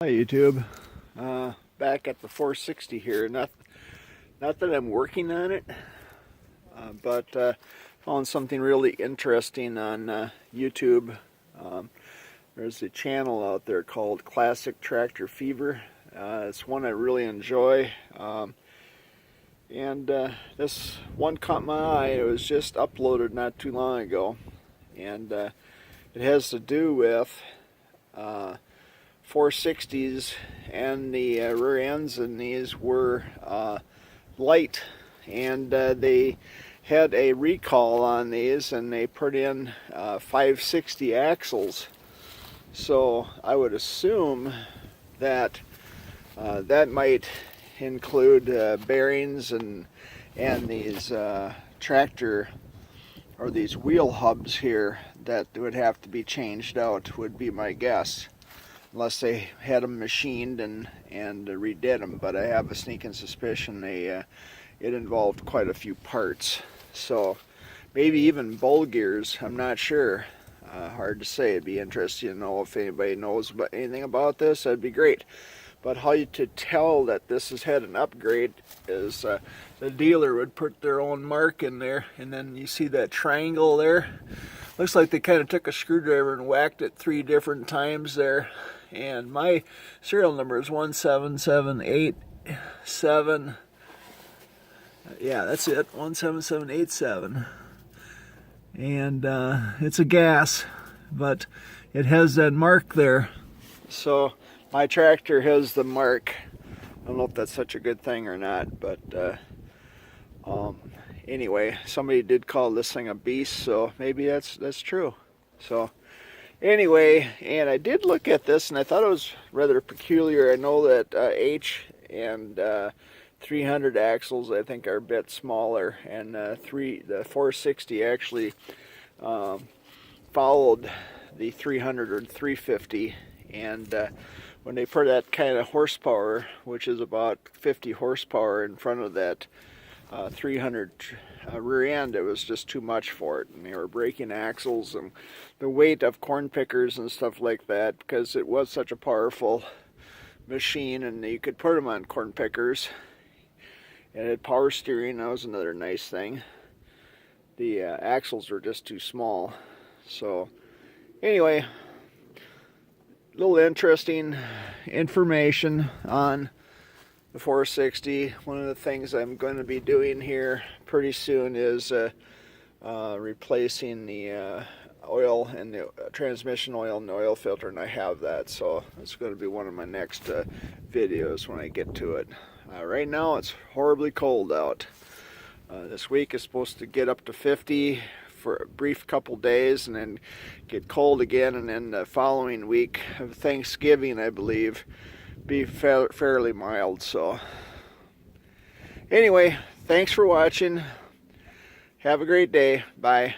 Hi YouTube, back at the 460 here. Not that I'm working on it, but found something really interesting on YouTube. There's a channel out there called Classic Tractor Fever. It's one I really enjoy, and this one caught my eye. It was just uploaded not too long ago, and it has to do with 460s, and the rear ends in these were light, and they had a recall on these, and they put in 560 axles. So I would assume that that might include bearings and these tractor or these wheel hubs here that would have to be changed out, would be my guess, unless they had them machined and redid them. But I have a sneaking suspicion it involved quite a few parts. So maybe even bowl gears, I'm not sure. Hard to say. It'd be interesting to know if anybody knows anything about this. That'd be great. But how to tell that this has had an upgrade is the dealer would put their own mark in there, and then you see that triangle there. Looks like they kind of took a screwdriver and whacked it 3 different times there. And my serial number is 17787. Yeah, that's it, 17787. And it's a gas, but it has that mark there. So my tractor has the mark. I don't know if that's such a good thing or not, but anyway, somebody did call this thing a beast, so maybe that's true. So anyway, and I did look at this, and I thought it was rather peculiar. I know that H and 300 axles, I think, are a bit smaller, and the 460 actually followed the 300 or 350, and when they put that kind of horsepower, which is about 50 horsepower in front of that 300 rear end, it was just too much for it, and they were breaking axles and the weight of corn pickers and stuff like that, because it was such a powerful machine, and you could put them on corn pickers. It had power steering. That was another nice thing. The axles were just too small. So anyway, a little interesting information on the 460. One of the things I'm going to be doing here pretty soon is replacing the oil and the transmission oil and the oil filter, and I have that, so it's going to be one of my next videos when I get to it. Right now it's horribly cold out. This week is supposed to get up to 50 for a brief couple days and then get cold again, and then the following week of Thanksgiving, I believe, be fairly mild. So anyway, thanks for watching. Have a great day. Bye.